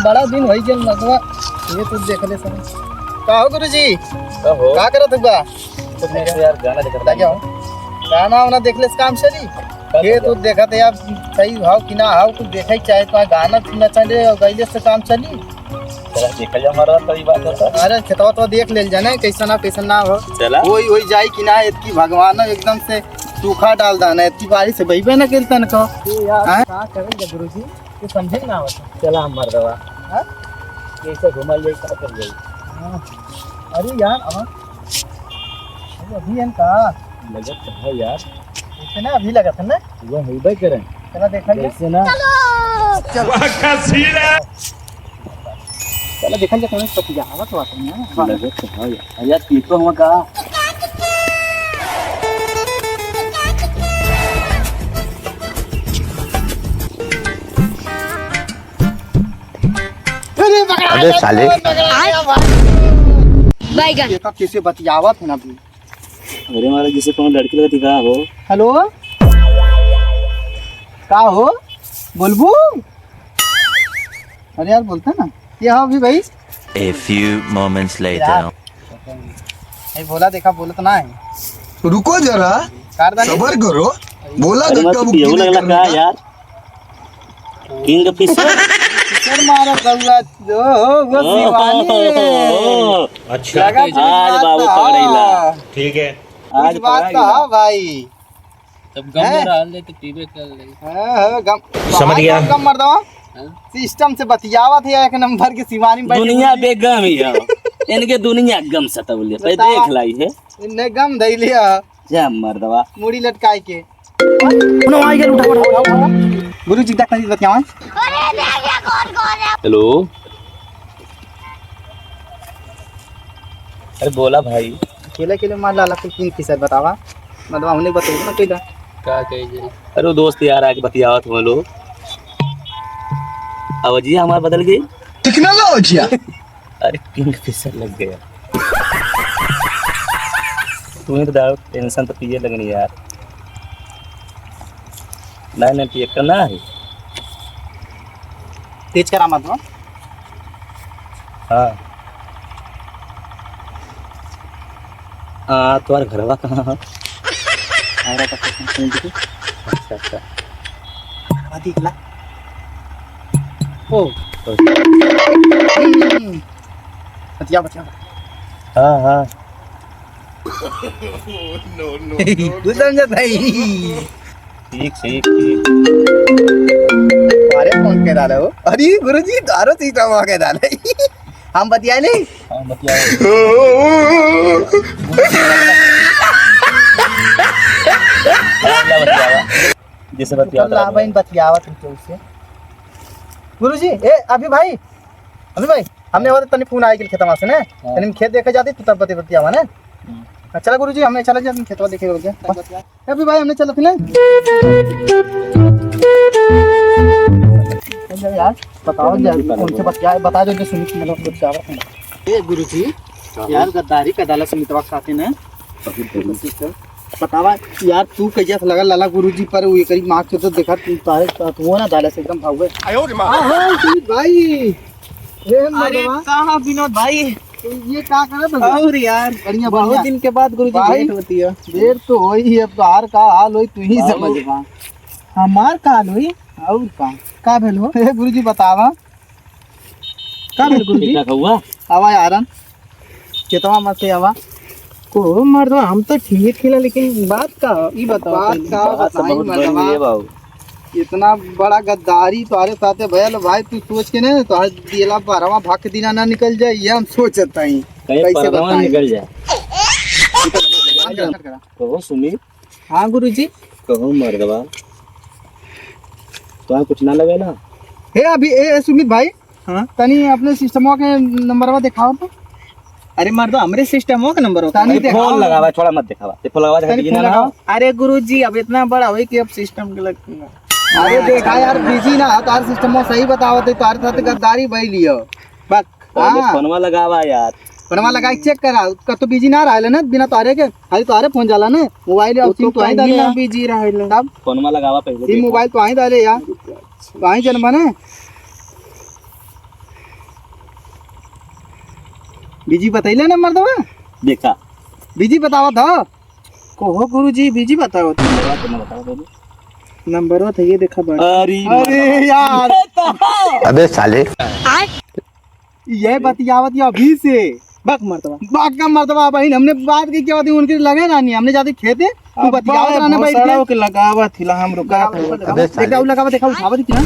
बड़ा दिन होई गेल लगवा ये तो देख ले सब का हो गुरुजी का करत बा तो मैं यार गाना देख रहा क्या गाना वाना देख ले काम चली ये तो देखत यार सही भाव कि ना हाव कुछ देखै चाहे तो गाना सुनना चाहिए और गइले से काम चली चला देख जा हमारा तभी बात होता। अरे खेतवा तो देख ले जाने कैसा ना हो चला वही जाई कि ना इतकी भगवान एकदम से सूखा डाल दाना इतनी बारिश से भईबे ना केल तन को यार का करेंगे गुरुजी तू समझे ना आवत चला हम मर दवा हां कैसे घुमल जाई का कर जाई। अरे यार अभी हम का लगत है यार इतना अभी लगा था ना वो होइबे करें चला देखा कैसे ना चलो चलो देखा जा कौन पति जावा तो आते हैं लगत है यार पीतो हम का अबे साले बैगन ये का कैसे बतियावत है ना अभी। अरे हमारा जैसे कौन लड़की लगती का हो। हेलो का हो बुलबुल अरे यार बोलता ना ये हाँ अभी भाई A few moments later. नहीं बोला देखा बोला तो ना है रुको जरा सबर करो बोला धक्का मुक्की ये नहीं लगला का करना। यार किंग फिशर सर मारा गौला जो वो दीवानी अच्छा लगा आज बाबू पकड़ैला ठीक है आज बात का भाई तब गम में रहल ले तो पीबे कर ले। हां गम समझ गया। गम मर दो सिस्टम से बतियावत है एक नंबर के शिवानी बैठ दुनिया बेगम ही है इनके दुनिया गम सतवले पे देख लाई है ने गम धइ लिया जा मर्दवा मुड़ी लटकाई के कोनो आ गेल उठा गुरुजी तक नहीं बतियावा हेलो अरे बोला भाई अकेले अकेले मार लाला के 3% बतावा मतलब हमने बताई ना कइला का कही जाए। अरे वो दोस्त यार आके बतियावत हम लोग आवाजिया हमार बदल गई टेक्नोलॉजी अरे किंग फिशर लग गया तुम्हें तो दारू टेंशन तो पिए लगनी यार नहीं पिए करना है तेज करा मत हो हाँ हाँ तुम्हारा घरवा कहाँ है। आरा का सुन दे अच्छा अच्छा दिखला ओ बतिया बतिया हाँ हाँ तू समझ भाई ठीक ठीक ठीक अरे कौन के डाले हो अरे गुरुजी दारो सीता के डाले हम बतिया नहीं हाँ बतियाओ जैसे बतियाओ ला बहन बतियावा तुम तो उससे गुरुजी ए अभी भाई हमने और तनी फोन आए के खेतवा से ने तनी खेत देखे जाती तू तब बतियावा ने चला गुरुजी हमने चला जा खेतवा देखे हो गया अभी भाई हमने चला थे ना यार बताओ कौन से बता दो जो सुमित मतलब कुछ आवा ए गुरुजी यार गद्दारी का दाला सुमितवा खाते ने बतावा यार तू कैसे लगा लाला गुरुजी पर वो करीब मार्क्स तो देखा तू तारे वो ना दाला से एकदम भाग गए आयो रे मां हां भाई अरे कहां विनोद भाई ये क्या कर रहा है और यार बढ़िया बहुत दिन के बाद गुरुजी भेंट होती है देर तो होई है अब तो हार का हाल होई तू ही समझ पा हमार का हाल होई और का भेल हो गुरुजी बतावा का भेल गुरुजी क्या हुआ आवा यारन केतवा मत से आवा को मर दो हम तो ठीक खेला लेकिन बात का ई बताओ बात का बताई मरवा इतना बड़ा गद्दारी तुम्हारे साथे भयल भाई तू सोच के ने तो दिला बारवा भाग दिना ना निकल जाए ये हम सोचत हई कैसे बताएं निकल जाए कहो सुमित हां गुरुजी कहो मर्दवा तो कुछ ना लगे ना हे अभी ए सुमित भाई हां तनी अपने सिस्टमवा के नंबरवा दिखाओ तो अरे मार दो हमरे सिस्टमवा का नंबर होता है फोन लगावा छोड़ा मत दिखावा ते फोन लगावा दिखा ना अरे गुरुजी अब इतना बड़ा होई कि अब सिस्टम के लगेगा अरे देखा यार बिजी ना तार सिस्टमवा सही बतावत है तार साथ गद्दारी भई लियो बक हां फोनवा लगावा यार फोनवा लगा के चेक करा का तो बिजी ना रहले ना बिना तारे के खाली तारे फोन जाला ना मोबाइल और सिम तो आई डाले ना बिजी रहले तब फोनवा लगावा पहले सिम मोबाइल तो आई डाले यार तो आई जन बने बीजी बतैले ना मर्दवा देखा बीजी बतावा था कोहो गुरुजी बीजी बताओ नंबर था ये देखा बड़ा अरे यार अबे साले ये बतियावत या अभी से बक मर्दवा बहन हमने बात की क्या होती उनके लगे ना नहीं हमने जाते खेते तू बतियावत रहना बैठ के लगावत हिला हम रुका देखा लगावा देखा उठावत कितना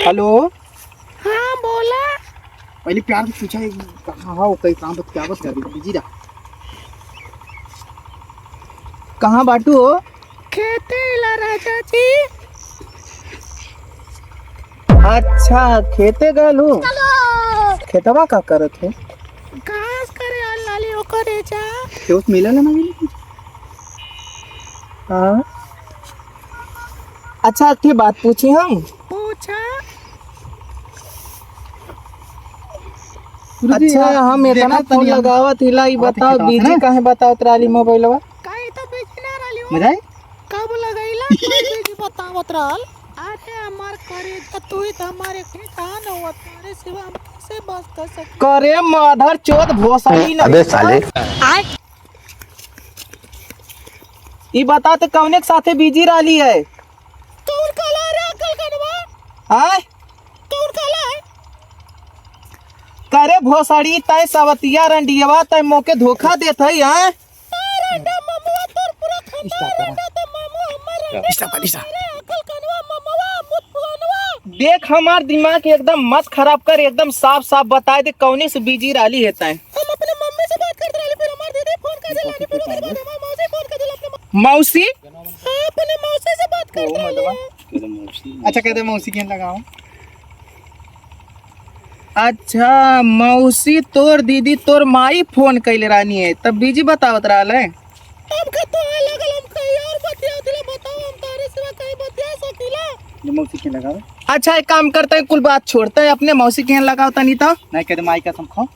हेलो हाँ बोला। पहले प्यार से पूछा कहाँ हो कई काम बतियावत कर बिजी रहा कहाँ बाटू हो खेते ला राजा जी। अच्छा खेते गए हो खेतवा का करत हो घास करे लाली ओकरे जा क्यों मिले ना मिले हाँ अच्छा ठीक बात पूछी हम पूछा। अच्छा हम इतना फोन लगावत हिला ई बताओ बीजी काहे बताओ त्राली मोबाइलवा काहे तो बेचना रहली हो मजाई कब लगाइला कोई बेची बतावत रहल। अरे हमार करे तू ही तो हमारे के कहां न हुआ तारे सिवा हम कैसे बस कर सकते करे माधर चोद भोसड़ी न अबे साले ई बता तो कौने के साथे बीजी रहली है कौन काला रे अकल कनवा हां कौन काला है करे भोसड़ी तय सवतिया रंडियवा तय मोके धोखा देत है हां रंडा ममुआ तोर पूरा खंडा रंडा तो ममु हमर अकल कनवा ममुआ मुतपुनवा देख हमार दिमाग एकदम मत खराब कर एकदम साफ साफ बता दे कौने से बीजी रहली है तय हम अपने मम्मी से बात करते रहली फिर हमार दीदी फोन कर दिलानी फिर उसके बाद हमार मौसी फोन कर दिला अपने मौसी हां अपने मौसी से बात करते रहली। अच्छा कहते मौसी के लगाओ अच्छा मौसी तोर दीदी तोर माई फोन कैले रानी है तब बीजी बतावत रहल है हम का तो लगल हम कहीं और बतिया दिला बताओ हम तारे सिवा कहीं बतिया सकीला। मौसी के लगाओ अच्छा एक काम करते हैं कुल बात छोड़ते हैं अपने मौसी के यहाँ लगाओ तनी तो नहीं कहते माई कसम खाओ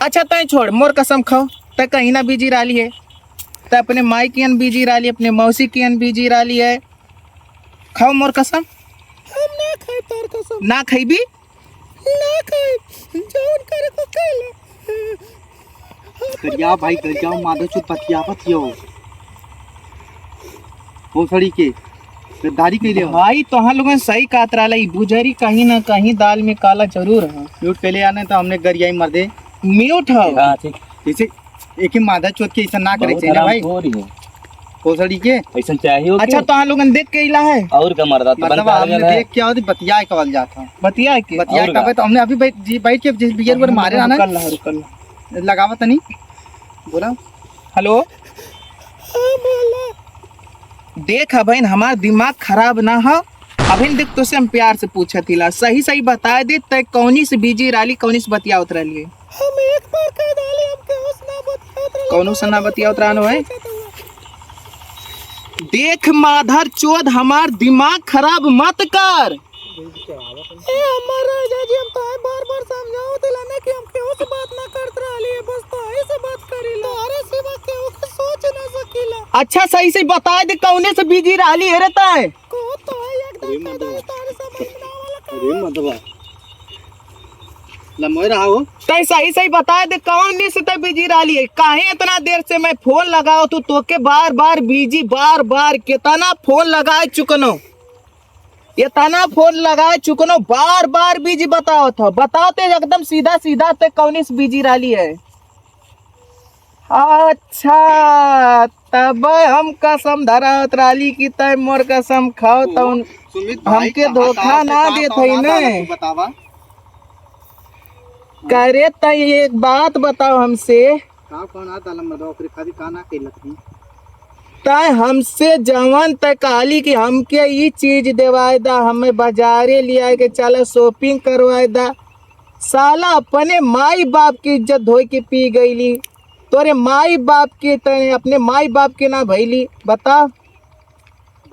अच्छा तय छोड़ मोर कसम खाओ तय कहीं ना बीजी राली है तय अपने माई के यहाँ बीजी राली अपने मौसी के यहाँ बीजी राली है खाओ मोर कसम हम ना खाई तार कसम ना खइबी ना खाई जौन करे को कहले करिया भाई करिया माधो चुत बतियावत यो भोसड़ी के गद्दारी कैले भाई तो हम लोगन सही कात रहा बुझरी कहीं ना कहीं दाल में काला जरूर है म्यूट कैले आने तो हमने गरियाई मर दे म्यूट है जैसे एक ही माधा चोत के ऐसा ना करे चाहिए भाई भोसड़ी के ऐसा चाहिए अच्छा तो हम लोगन देख के इला है और का मर्दा तो मतलब हमने देख के और बतियाए कवल जाता बतियाए के तो हमने अभी बैठ के जिस बियर पर मारे आना रुकल लगावत नहीं बोला हेलो हां बोला देख बहन हमारा दिमाग खराब ना हो अभी देख तो से हम प्यार से पूछत हिला सही सही बता दे तय कौनी से बीजी राली कौनी से बतियावत रहली हम एक बार कह डाले हम के उस ना बतियावत रहली कौनो से ना बतियावत रहनो है देख माधर चोद हमार दिमाग खराब मत कर ए हमार राजा जी हम तो बार-बार समझाओ दिलाने कि हम केहू से बात ना करत रहली है बस तो ऐसे बात करीला अरे सिवा केहू के सोच ना सकीला। अच्छा सही से बता दे कौने से बीजी राली है रे तय को तो एकदम तारे समझ ना वाला अरे मतबा लमोय रहा हो तय सही सही बता दे कौन से तय बीजी राली है काहे इतना देर से मैं फोन लगाओ तू तोके बार-बार बीजी बार-बार कितना फोन लगाए चुकनो इतना फोन लगाए चुकनो बार-बार बीजी बताओ था बताते एकदम सीधा सीधा ते कौनी से बीजी राली है अच्छा तब हम कसम धरावत राली की तय मोर कसम खाओ तो हमके धोखा ना देत है ने बतावा करे तय एक बात बताओ हमसे का कौन आ दालम में ओकरे खादी का ना कैलक तय हमसे जवन तय कहली कि हमके ये चीज देवाए दा हमें बाजारे लिया के चला शॉपिंग करवाए दा साला अपने माई बाप की इज्जत धोई के पी गईली तोरे माई बाप के तय अपने माई बाप के ना भैली बता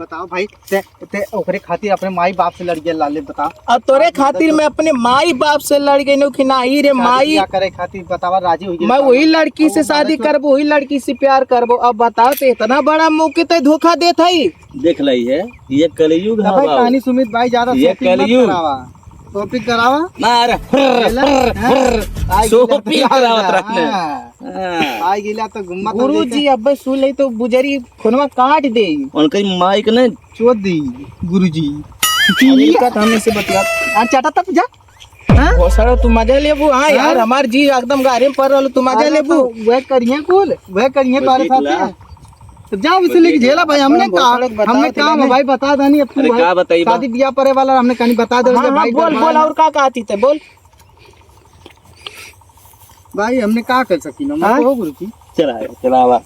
बताओ भाई ते ते ओकरे खातिर अपने माई बाप से लड़ गया लाले बताओ। अब तोरे खातिर मैं अपने माई बाप से लड़ गई कि नहीं रे माई क्या करे खातिर बतावा राजी हुई मैं वही लड़की से शादी करबो वही लड़की से प्यार करबो। अब बताओ तो इतना बड़ा मौके ते धोखा देत है। देख लाई है ये कलयुग है भाई बाबू। कहानी सुमित भाई ज्यादा ये कलयुग। टॉपिक करावा मार सोपी करावत रखने। आई गिला तो गुम्मा गुरुजी अब सुन ले तो बुजरी खुनवा काट दे उनका माइक ने चोद दी गुरुजी। हमने से बतिया चाटा तक जा बहुत सारा तू मजा लेबू। हाँ यार हमार जी एकदम गारे में पड़ रहा तू मजा लेबू। वह करिए कुल वह करिए तुम्हारे साथ तो जा इसलिए झेला भाई हमने काम भाई बता देनी अब तू क्या बताइए शादी ब्याह परे वाला हमने कहानी बता दे भाई। बोल बोल और का कहती थे बोल भाई हमने क्या कर सकी ना हो गुरुजी। चला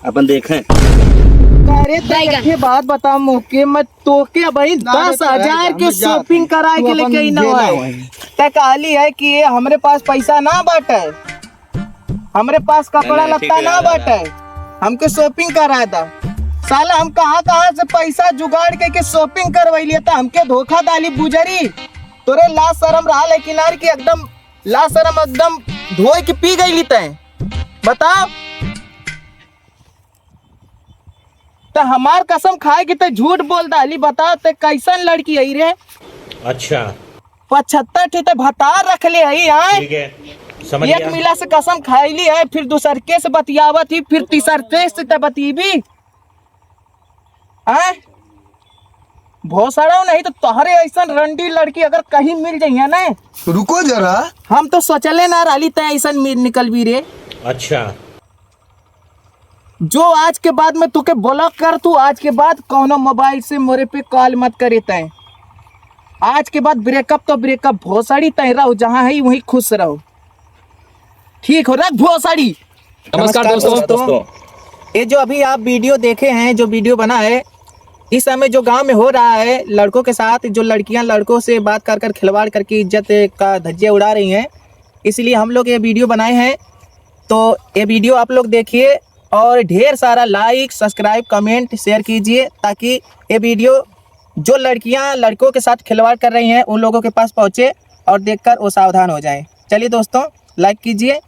अपन देखें। अरे ते बात बता मौके मत तोके भाई 10,000 के शॉपिंग कराए के लेके ही ना आए ते कहली है कि ये हमरे पास पैसा ना बाटे हमरे पास कपड़ा लत्ता ना बाटे हमके शॉपिंग करा था। साला हम कहाँ से पैसा जुगाड़ के शॉपिंग करवाई लिया था हमके धोखा डाली बुजरी। तोरे ला शरम रहा लेकिन यार की एकदम ला शरम एकदम धोए के पी गई लीते बताओ तो हमार कसम खाए कि ते झूठ बोल डाली। बताओ ते कैसन लड़की आई रे। अच्छा 75 ठी ते भतार रख ले आई आए ठीक है समझ एक गया। मिला से कसम खाईली है फिर दूसर के से बतियावत ही फिर तीसर के से ते बतीबी हैं बहुत सारा नहीं तो तोहरे ऐसा रंडी लड़की अगर कहीं मिल जाइए ना रुको जरा। हम तो सोचले ना राली ते ऐसा निकल भी रे। अच्छा जो आज के बाद में तुके ब्लॉक कर तू आज के बाद कौनो मोबाइल से मोरे पे कॉल मत करे तय। आज के बाद ब्रेकअप तो ब्रेकअप भोसड़ी तय रहो जहाँ है वहीं खुश रहो ठीक हो रख भोसड़ी। नमस्कार दोस्तों। ये जो अभी आप वीडियो देखे हैं जो वीडियो बना है इस समय जो गांव में हो रहा है लड़कों के साथ जो लड़कियां लड़कों से बात कर खिलवाड़ करके इज्जत का धज्जियां उड़ा रही हैं इसलिए हम लोग ये वीडियो बनाए हैं। तो ये वीडियो आप लोग देखिए और ढेर सारा लाइक सब्सक्राइब कमेंट शेयर कीजिए ताकि ये वीडियो जो लड़कियां लड़कों के साथ खिलवाड़ कर रही हैं उन लोगों के पास पहुँचे और देखकर वो सावधान हो जाएं। चलिए दोस्तों लाइक कीजिए